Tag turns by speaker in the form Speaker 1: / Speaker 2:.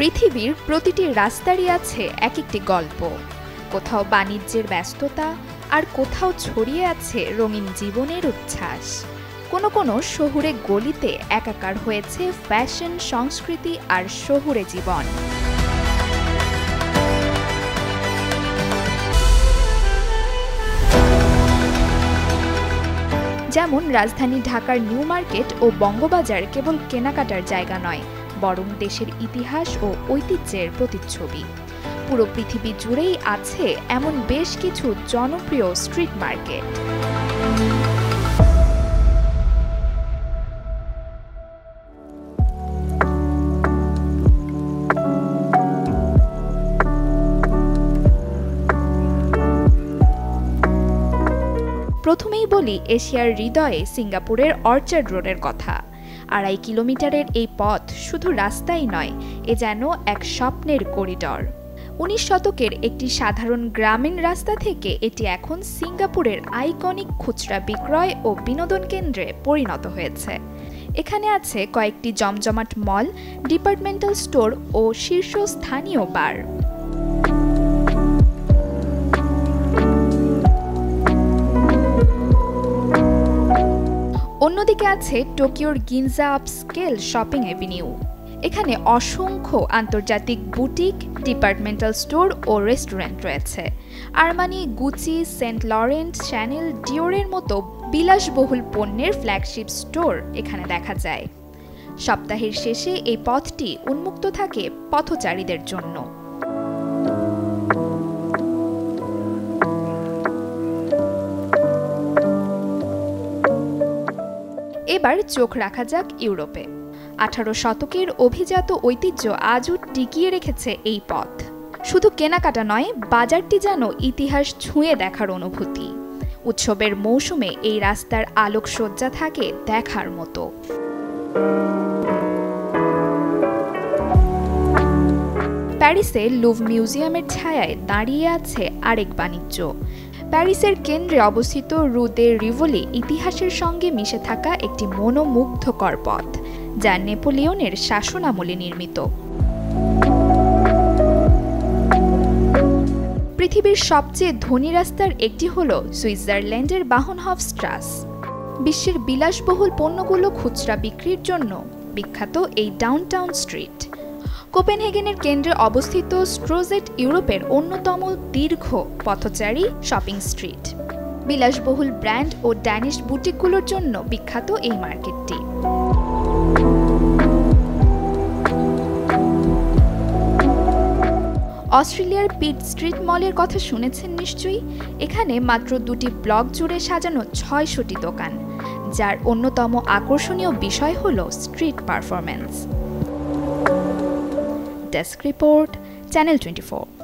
Speaker 1: পৃথিবীর প্রতিটি রাস্তারই আছে এক একটি গল্প। কোথাও বাণিজ্যের ব্যস্ততা, আর কোথাও ছড়িয়ে আছে রঙিন জীবনের উচ্ছ্বাস। কোনো কোনো শহুরে গলিতে একাকার হয়েছে ফ্যাশন, সংস্কৃতি আর শহুরে জীবন। যেমন রাজধানী ঢাকার নিউ মার্কেট ও বঙ্গবাজার কেবল কেনাকাটার জায়গা নয়, বরং দেশের ইতিহাস ও ঐতিহ্যের প্রতিচ্ছবি। পুরো পৃথিবী জুড়েই আছে এমন বেশ কিছু জনপ্রিয় স্ট্রিট মার্কেট। প্রথমেই বলি এশিয়ার হৃদয়ে সিঙ্গাপুরের অর্চার্ড রোডের কথা। 2.5 কিলোমিটারের এই পথ শুধু রাস্তাই নয়, এ যেন এক স্বপ্নের করিডর। 19 শতকের একটি সাধারণ গ্রামীণ রাস্তা থেকে এটি এখন সিঙ্গাপুরের আইকনিক খুচরা বিক্রয় ও বিনোদন কেন্দ্রে পরিণত হয়েছে। এখানে আছে কয়েকটি জমজমাট মল, ডিপার্টমেন্টাল স্টোর ও শীর্ষস্থানীয় বার। অন্যদিকে আছে টোকিওর গিনজা আপস্কেল শপিং এভিনিউ। এখানে অসংখ্য আন্তর্জাতিক বুটিক, ডিপার্টমেন্টাল স্টোর ও রেস্টুরেন্ট রয়েছে। Armani, Gucci, Saint Laurent, Chanel, ডিওরের মতো বিলাসবহুল পণ্যের ফ্ল্যাগশিপ স্টোর এখানে দেখা যায়। সপ্তাহের শেষে এই পথটি উন্মুক্ত থাকে পথচারীদের জন্য। এবার চোখ রাখা যাক ইউরোপে। 18 শতকের অভিজাত ঐতিহ্য আজও টিকিয়ে রেখেছে এই পথ। শুধু কেনাকাটা নয়, বাজারটি যেন ইতিহাস ছুঁয়ে দেখার অনুভূতি। উৎসবের মৌসুমে এই রাস্তার আলোকসজ্জা থাকে দেখার মতো। প্যারিসে লুভ মিউজিয়ামের ছায়ায় দাঁড়িয়ে আছে আরেক বাণিজ্য। প্যারিসের কেন্দ্রে অবস্থিত রু দে রিভলি ইতিহাসের সঙ্গে মিশে থাকা একটি মনোমুগ্ধকর পথ, যা নেপোলিয়নের শাসনামলে নির্মিত। পৃথিবীর সবচেয়ে ধনী রাস্তার একটি হল সুইজারল্যান্ডের বাহনহফস্ট্রাস। বিশ্বের বিলাসবহুল পণ্যগুলো খুচরা বিক্রির জন্য বিখ্যাত এই ডাউনটাউন স্ট্রিট। কোপেনহেগেনের কেন্দ্রে অবস্থিত স্ট্রোজেট ইউরোপের অন্যতম দীর্ঘ পথচারী শপিং স্ট্রিট। বিলাসবহুল ব্র্যান্ড ও ড্যানিশ বুটিকগুলোর জন্য বিখ্যাত এই মার্কেটটি। অস্ট্রেলিয়ার পিট স্ট্রিট মলের কথা শুনেছেন নিশ্চয়ই। এখানে মাত্র 2টি ব্লক জুড়ে সাজানো 600টি দোকান, যার অন্যতম আকর্ষণীয় বিষয় হল street performance. Desk report, channel 24।